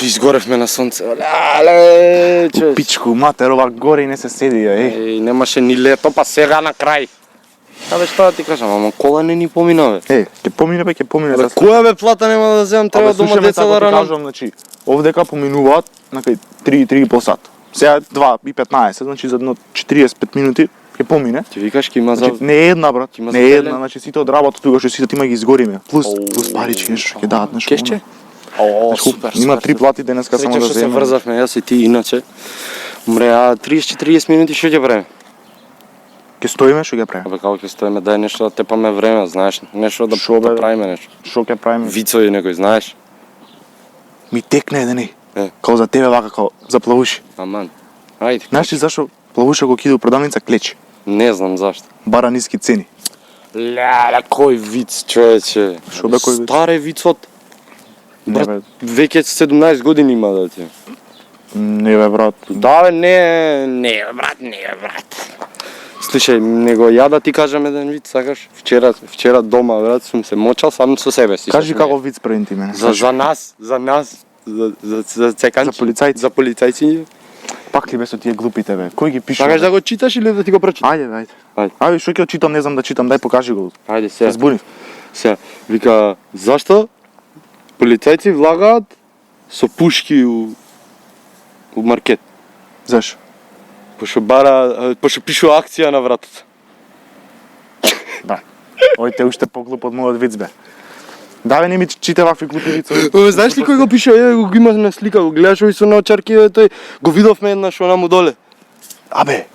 Изгоревме на сонце. Леле, У пичку, матер, ова горе и не се седи, Немаше ни лето, па сега на крај. Абе, што да ти кажам, ама кола не ни помина, бе. Ќе помине, ќе помине. Абе, која бе плата нема да земам, треба дома деца да ранам. Кажам, значи, овдека поминуваат на кај 3,5 сат. Сега 2:15, значи за едно 45 минути ќе помине. Ти викаш ќе има за... Значи, не е една, брат, Има не е за една, значи сите од работа тука што сите има ги изгориме. Плюс парички нешто ќе дадат нешто. Кешче? О, супер. Има 3 плати денеска само да Среќа што се земам. врзавме, јас и ти иначе. Мре, а 30-40 минути што ќе правиме? Ќе стоиме, што ќе правиме? Абе, како ќе стоиме, дај нешто да тепаме време, знаеш, нешто да Шо, бе, да правиме нешто. Што ќе правиме? Вицови некој, знаеш? Ми текне еден Е. Као за тебе вака, као за плавуши. Аман. Ајде. Знаеш ли зашо плавуша кога иде у продавница клечи? Не знам зашто. Бара ниски цени. Леле, кој виц, човече. Шо бе, кој виц? Старе вицот. Не Брат, бе, веќе 17 години има да ти. не бе, брат. Да бе, не бе, брат. Слушај, него ја да ти кажам еден виц, сакаш? Вчера дома, брат, сум се мочал сам со себе си. Кажи како виц пред ти мене. За нас, за цеканчи. За полицајци. За полицајци. Пак ли бе со тие глупите бе? Кој ги пише? Сакаш да го читаш или да ти го прочитам? Ајде, ајде. Ајде. Ајде, што ќе читам, не знам да читам, дај покажи го. Ајде Се сега. збунив. Сега, вика, зашто полицајци влагаат со пушки у маркет? Зашо? Пошто пишува акција на вратата. Да. Ој те уште поглуп од мојот виц бе. Да бе, не ми чите вакви глупи вицови. Знаеш ли кој го пише? Го има на слика, го гледаш овој со наочарки, тој го видовме еднаш онаму доле. Абе,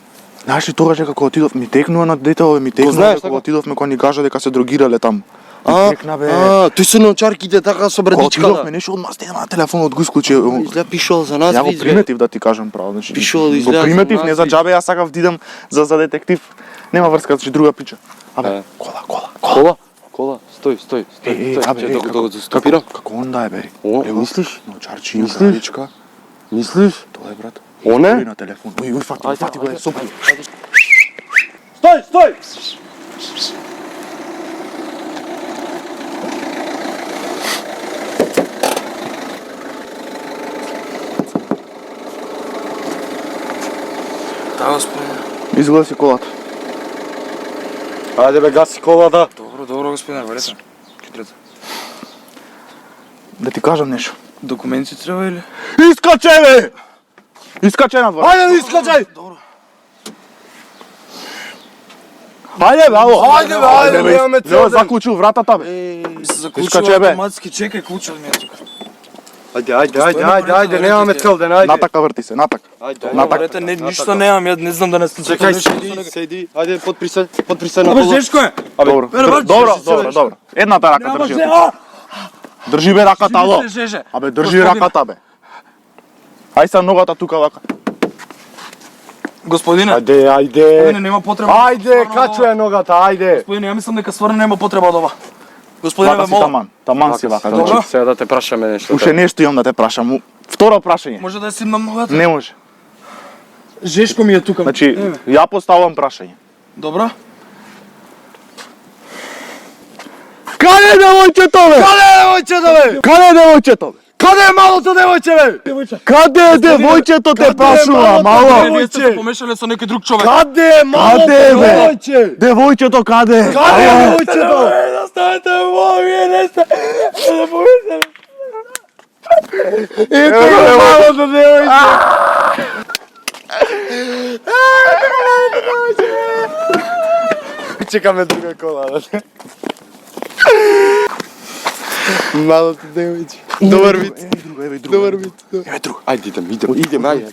знаеш ли тогаш дека кога отидов, ми текнува на дете, ми текнува знаеш, дека така? кога отидовме кога ни кажа дека се дрогирале таму. Ми текна бе. Тој со наочарките така со Кога брадичката. отидовме нешто одмар стена на телефонот го исклучи. Изгледа пишувал за нас Ја го виц, бе. приметив да ти кажам право, значи. Пишувал Го изгледа за приметив, нас не за виц. џабе, јас сакав да идам за детектив. Нема врска, значи друга прича. Абе, Е. кола. Стој. Абе, Докато го стопирам. Како онда е бе? О, Ево, мислиш? Научарчи, Мислиш? брадичка. Мислиш? Тоа е брат. Оне? Говори на телефон. Ој, фати го е сопли. Стој! Да, господине. Изгледа си колата. Ајде бе, гаси колата. Добро, господине, валете. Китрете. Да ти кажам нешто. Документи треба или? Искаче бе! Искаче на двор. Ајде, искачај! Ајде бе, ало. Ајде, бе, немаме цел Не ден. заклучил вратата бе. Ми се Искаче, заклучува бе. автоматски, чекај клучот ми е тука. Ајде, немаме цел ден, ајде. Натака врти се, натака. Ајде, Натака. Валете, ништо немам, ја не знам да не случи. Чекај, седи, ајде, подпри се на Абе, коло. Жешко е! Добро. Бе, брат, Добро, ще се добро. Едната рака Ама, држи. Же, а! Држи бе раката, ало. Живи се, Жеже. Абе, држи Господине. раката бе. Ај са ногата тука вака. Господине, Ајде, господине, нема потреба. Ајде, Стварно, качувај ногата, ајде. Господине, ја мислам дека стварно нема потреба од ова. Господине, Вака бе, си молам. таман си вака. Добро. Значи, Сега да те прашаме нешто. уште нешто имам да те прашам. Второ прашање. Може да ја симнам ногата? Не може. Жешко ми е тука. Значи, Еве. ја поставам прашање. Добро. Каде е девојчето бе? Каде е девојчето бе? Каде е малото девојче, бе? Каде е девојчето те прашува, мало? Не, не сте се помешале со некој друг човек. Каде е малото Каде е бе? девојче? Девојчето каде е? Каде е девојчето? Да ставате во вие не сте. Да помислам. Ето го малото девојче. Чекаме друга кола, да. Малото девојче. Добар вид. Еве друг, Добар вид. еве друг. Ајде, идем, ајде.